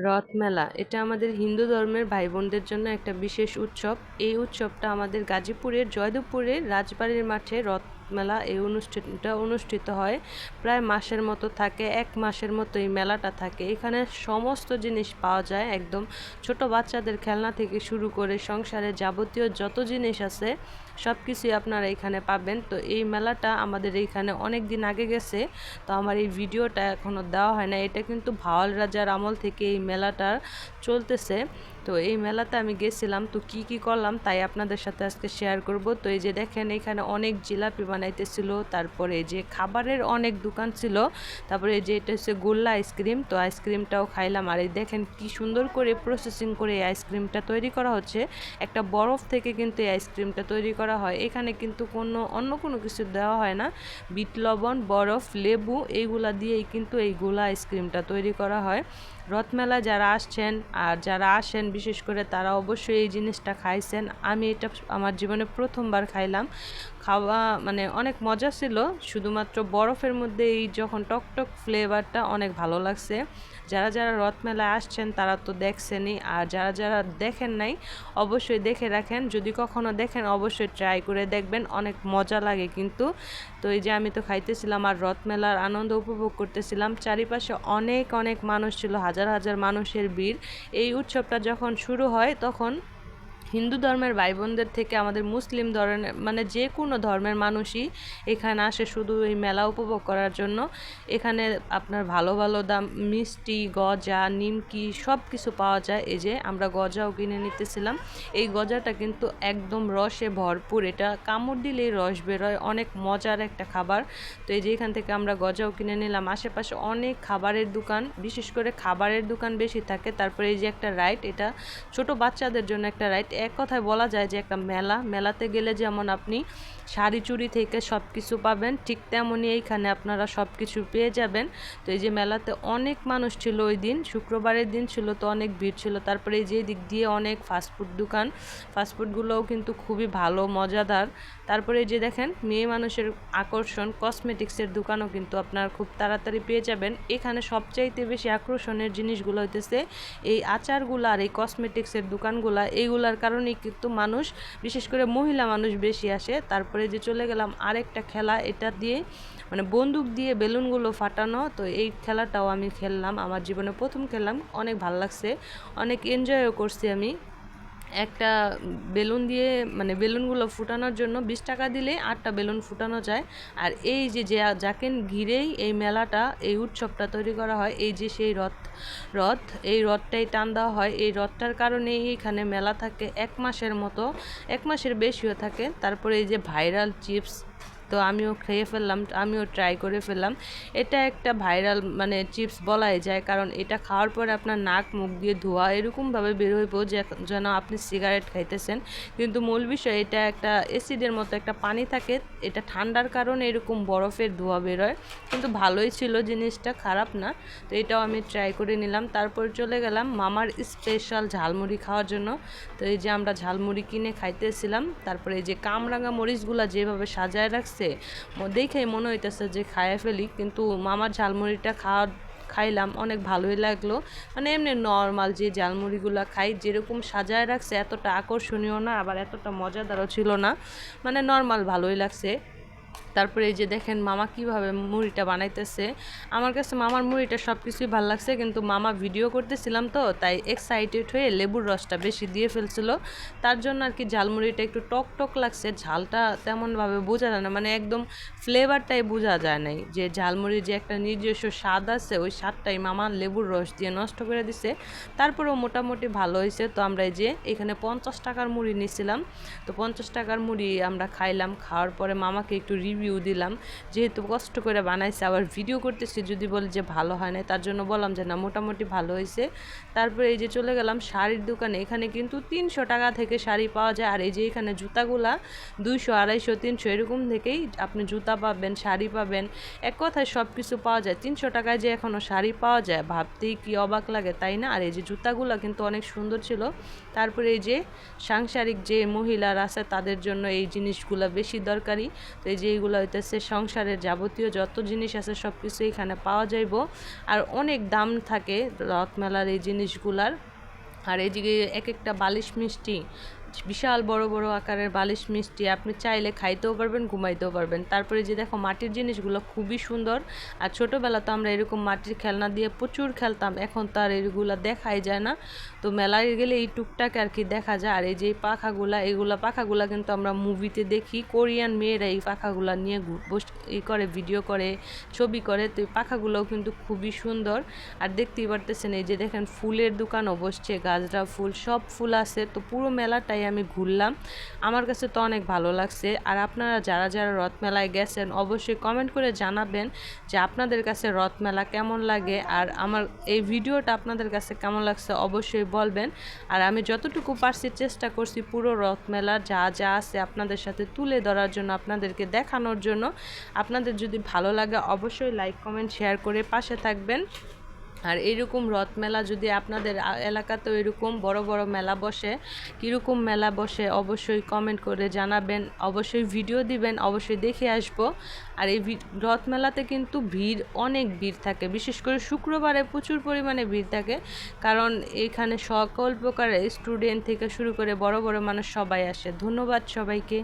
রথ মেলা এটা আমাদের হিন্দু ধর্মের ভাই বোনদের জন্য একটা বিশেষ উৎসব। এই উৎসবটা আমাদের গাজীপুরের জয়দেবপুরের রাজবাড়ির মাঠে রথ মেলা এই অনুষ্ঠানটা অনুষ্ঠিত হয়। প্রায় মাসের মতো থাকে, 1 মাসের মতো এই মেলাটা থাকে। এখানে সমস্ত জিনিস পাওয়া যায়, একদম ছোট বাচ্চাদের খেলনা থেকে শুরু করে সংসারে যাবতীয় যত জিনিস আছে সব কিছুই আপনারা এখানে পাবেন। তো এই মেলাটা আমাদের এইখানে অনেক দিন আগে গেছে, তো আমার এই ভিডিওটা এখনও দেওয়া হয় না। এটা কিন্তু ভাওয়াল রাজার আমল থেকে এই মেলাটা চলতেছে। তো এই মেলাতে আমি গেছিলাম, তো কি কি করলাম তাই আপনাদের সাথে আজকে শেয়ার করব। তো এই যে দেখেন এখানে অনেক জিলাপি বানাইতেছিল, তারপরে এই যে খাবারের অনেক দোকান ছিল, তারপরে এই যে এটা হচ্ছে গোল্লা আইসক্রিম, তো আইসক্রিমটাও খাইলাম। আর এই দেখেন কি সুন্দর করে প্রসেসিং করে এই আইসক্রিমটা তৈরি করা হচ্ছে। একটা বরফ থেকে কিন্তু এই আইসক্রিমটা তৈরি করা হয়। এখানে কিন্তু অন্য কোনো কিছু দেওয়া হয় না, বিট লবণ, বরফ, লেবু এইগুলা দিয়েই কিন্তু এই গোলা আইসক্রিমটা তৈরি করা হয়। রথমেলায় যারা আসছেন আর যারা আসেন বিশেষ করে তারা অবশ্যই এই জিনিসটা খাইছেন। আমি এটা আমার জীবনে প্রথমবার খাইলাম। খাওয়া মানে অনেক মজা ছিল, শুধুমাত্র বরফের মধ্যে এই যখন টকটক ফ্লেভারটা অনেক ভালো লাগছে। যারা যারা রথমেলায় আসছেন তারা তো দেখছেনই, আর যারা যারা দেখেন নাই অবশ্যই দেখে রাখেন। যদি কখনো দেখেন অবশ্যই ট্রাই করে দেখবেন, অনেক মজা লাগে কিন্তু। তো এই যে আমি তো খাইতেছিলাম আর রথমেলার আনন্দ উপভোগ করতেছিলাম। চারিপাশে অনেক অনেক মানুষ ছিল, হাজার হাজার মানুষের ভিড়। এই উৎসবটা যখন শুরু হয় তখন হিন্দু ধর্মের ভাই বোনদের থেকে আমাদের মুসলিম ধর্মের মানে যে কোনো ধর্মের মানুষই এখানে আসে শুধু এই মেলা উপভোগ করার জন্য। এখানে আপনার ভালো ভালো দাম মিষ্টি, গজা, নিমকি সব কিছু পাওয়া যায়। এই যে আমরা গজাও কিনে নিতেছিলাম। এই গজাটা কিন্তু একদম রসে ভরপুর, এটা কামড় দিলেই রস বেরোয়, অনেক মজার একটা খাবার। তো এই যে এখান থেকে আমরা গজাও কিনে নিলাম। আশেপাশে অনেক খাবারের দোকান, বিশেষ করে খাবারের দোকান বেশি থাকে। তারপরে এই যে একটা রাইড, এটা ছোট বাচ্চাদের জন্য একটা রাইড। এক কথায় বলা যায় যে একটা মেলাতে গেলে যেমন আপনি শাড়ি চুড়ি থেকে সব কিছু পাবেন, ঠিক তেমনই এইখানে আপনারা সব কিছু পেয়ে যাবেন। তো এই যে মেলাতে অনেক মানুষ ছিল, ওই দিন শুক্রবারের দিন ছিল, তো অনেক ভিড় ছিল। তারপরে এই যে দিক দিয়ে অনেক ফাস্টফুড দোকান, ফাস্টফুডগুলোও কিন্তু খুবই ভালো মজাদার। তারপরে এই যে দেখেন মেয়ে মানুষের আকর্ষণ কসমেটিক্সের দোকানও কিন্তু আপনার খুব তাড়াতাড়ি পেয়ে যাবেন। এখানে সবচাইতে বেশি আকর্ষণের জিনিসগুলো হইতেছে এই আচারগুলো আর এই কসমেটিক্সের দোকানগুলো। এইগুলার কারণেই কিন্তু মানুষ, বিশেষ করে মহিলা মানুষ বেশি আসে। তারপরে যে চলে গেলাম আরেকটা খেলা, এটা দিয়ে মানে বন্দুক দিয়ে বেলুনগুলো ফাটানো। তো এই খেলাটাও আমি খেললাম, আমার জীবনে প্রথম খেললাম, অনেক ভালো লাগছে, অনেক এনজয়ও করছি আমি। একটা বেলুন দিয়ে মানে বেলুনগুলো ফুটানোর জন্য 20 টাকা দিলে 8টা বেলুন ফুটানো যায়। আর এই যে যাকে ঘিরেই এই মেলাটা, এই উৎসবটা তৈরি করা হয়, এই যে সেই রথ এই রথটাই টান দেওয়া হয়। এই রথটার কারণেই এখানে মেলা থাকে 1 মাসের মতো, 1 মাসের বেশিও থাকে। তারপরে এই যে ভাইরাল চিপস, তো আমিও খেয়ে ফেললাম, আমিও ট্রাই করে ফেললাম। এটা একটা ভাইরাল মানে চিপস বলাই যায়, কারণ এটা খাওয়ার পরে আপনার নাক মুখ দিয়ে ধোঁয়া এরকমভাবে বের হইব যে যেন আপনি সিগারেট খাইতেছেন। কিন্তু মূল বিষয় এটা একটা অ্যাসিডের মতো একটা পানি থাকে, এটা ঠান্ডার কারণে এরকম বরফের ধোঁয়া বেরোয়। কিন্তু ভালোই ছিল জিনিসটা, খারাপ না। তো এটাও আমি ট্রাই করে নিলাম। তারপর চলে গেলাম মামার স্পেশাল ঝালমুড়ি খাওয়ার জন্য। তো এই যে আমরা ঝালমুড়ি কিনে খাইতেছিলাম। তারপরে এই যে কামরাঙা মরিচগুলা যেভাবে সাজায় রাখছে দেখেই মনে হইতেছে যে খাইয়ে ফেলি, কিন্তু মামার ঝালমুড়িটা খাইলাম, অনেক ভালোই লাগলো। মানে এমনি নর্মাল যে ঝালমুড়িগুলো খাই যেরকম সাজায় রাখছে, এতটা আকর্ষণীয় না, আবার এতটা মজাদারও ছিল না, মানে নর্মাল ভালোই লাগছে। তারপরে এই যে দেখেন মামা কিভাবে মুড়িটা বানাইতেছে। আমার কাছে মামার মুড়িটা সব কিছুই ভালো লাগছে, কিন্তু মামা ভিডিও করতেছিলাম তো তাই এক্সাইটেড হয়ে লেবুর রসটা বেশি দিয়ে ফেলছিল, তার জন্য আর কি ঝালমুড়িটা একটু টক টক লাগছে। ঝালটা তেমনভাবে বোঝা যায় না, মানে একদম ফ্লেভারটাই বোঝা যায় নাই, যে ঝালমুড়ির যে একটা নিজস্ব স্বাদ আছে ওই স্বাদটাই মামা লেবুর রস দিয়ে নষ্ট করে দিছে। তারপরেও মোটামুটি ভালো হয়েছে। তো আমরা এই যে এখানে 50 টাকার মুড়ি নিয়েছিলাম, তো 50 টাকার মুড়ি আমরা খাইলাম। খাওয়ার পরে মামাকে একটু রিভিউ দিলাম, যেহেতু কষ্ট করে বানাইছে, আবার ভিডিও করতেছি, যদি বলে যে ভালো হয় না তার জন্য বললাম যে না মোটামুটি ভালো হয়েছে। তারপরে এই যে চলে গেলাম শাড়ির দোকানে। এখানে কিন্তু 300 টাকা থেকে শাড়ি পাওয়া যায়। আর এই যে এখানে জুতাগুলা 200, 250, 300 এরকম থেকেই আপনি জুতা পাবেন, শাড়ি পাবেন, এক কথায় সব কিছু পাওয়া যায়। 300 টাকায় যে এখনও শাড়ি পাওয়া যায় ভাবতেই কি অবাক লাগে, তাই না? আর এই যে জুতাগুলা কিন্তু অনেক সুন্দর ছিল। তারপরে এই যে সাংসারিক যে মহিলারা আছে তাদের জন্য এই জিনিসগুলো বেশি দরকারি। তো এই যে এইগুলো এগুলো হইতেছে সংসারের যাবতীয় যত জিনিস আছে সব কিছু এখানে পাওয়া যাইব। আর অনেক দাম থাকে রথমেলার এই জিনিসগুলার। আর এইদিকে এক একটা বালিশ মিষ্টি, বিশাল বড় বড় আকারের বালিশ মিষ্টি, আপনি চাইলে খাইতেও পারবেন, ঘুমাইতেও পারবেন। তারপরে যে দেখো মাটির জিনিসগুলো খুবই সুন্দর। আর ছোটোবেলা তো আমরা এরকম মাটির খেলনা দিয়ে প্রচুর খেলতাম, এখন তো আর এগুলো দেখাই যায় না। তো মেলায় গেলে এই টুকটাক আর কি দেখা যায়। আর এই যে পাখাগুলা, পাখাগুলা কিন্তু আমরা মুভিতে দেখি, কোরিয়ান মেয়েরা এই পাখাগুলা নিয়ে করে ভিডিও করে, ছবি করে। তো এই পাখাগুলোও কিন্তু খুবই সুন্দর। আর দেখতেই পারতেছেন এই যে দেখেন ফুলের দোকানও বসছে, গাজরা ফুল, সব ফুল আছে। তো পুরো মেলাটাই আমি ঘুরলাম, আমার কাছে তো অনেক ভালো লাগছে। আর আপনারা যারা যারা রথমেলায় গেছেন অবশ্যই কমেন্ট করে জানাবেন যে আপনাদের কাছে রথমেলা কেমন লাগে, আর আমার এই ভিডিওটা আপনাদের কাছে কেমন লাগছে অবশ্যই বলবেন। আর আমি যতটুকু পারছি চেষ্টা করছি পুরো রথমেলার যা যা আছে আপনাদের সাথে তুলে ধরার জন্য, আপনাদেরকে দেখানোর জন্য। আপনাদের যদি ভালো লাগে অবশ্যই লাইক কমেন্ট শেয়ার করে পাশে থাকবেন। আর এইরকম রথমেলা যদি আপনাদের এলাকাতেও এরকম বড় বড় মেলা বসে, কীরকম মেলা বসে অবশ্যই কমেন্ট করে জানাবেন, অবশ্যই ভিডিও দিবেন, অবশ্যই দেখে আসব। আর এই রথমেলাতে কিন্তু ভিড়, অনেক ভিড় থাকে, বিশেষ করে শুক্রবারে প্রচুর পরিমাণে ভিড় থাকে, কারণ এখানে সকল প্রকারের স্টুডেন্ট থেকে শুরু করে বড় বড় মানুষ সবাই আসে। ধন্যবাদ সবাইকে।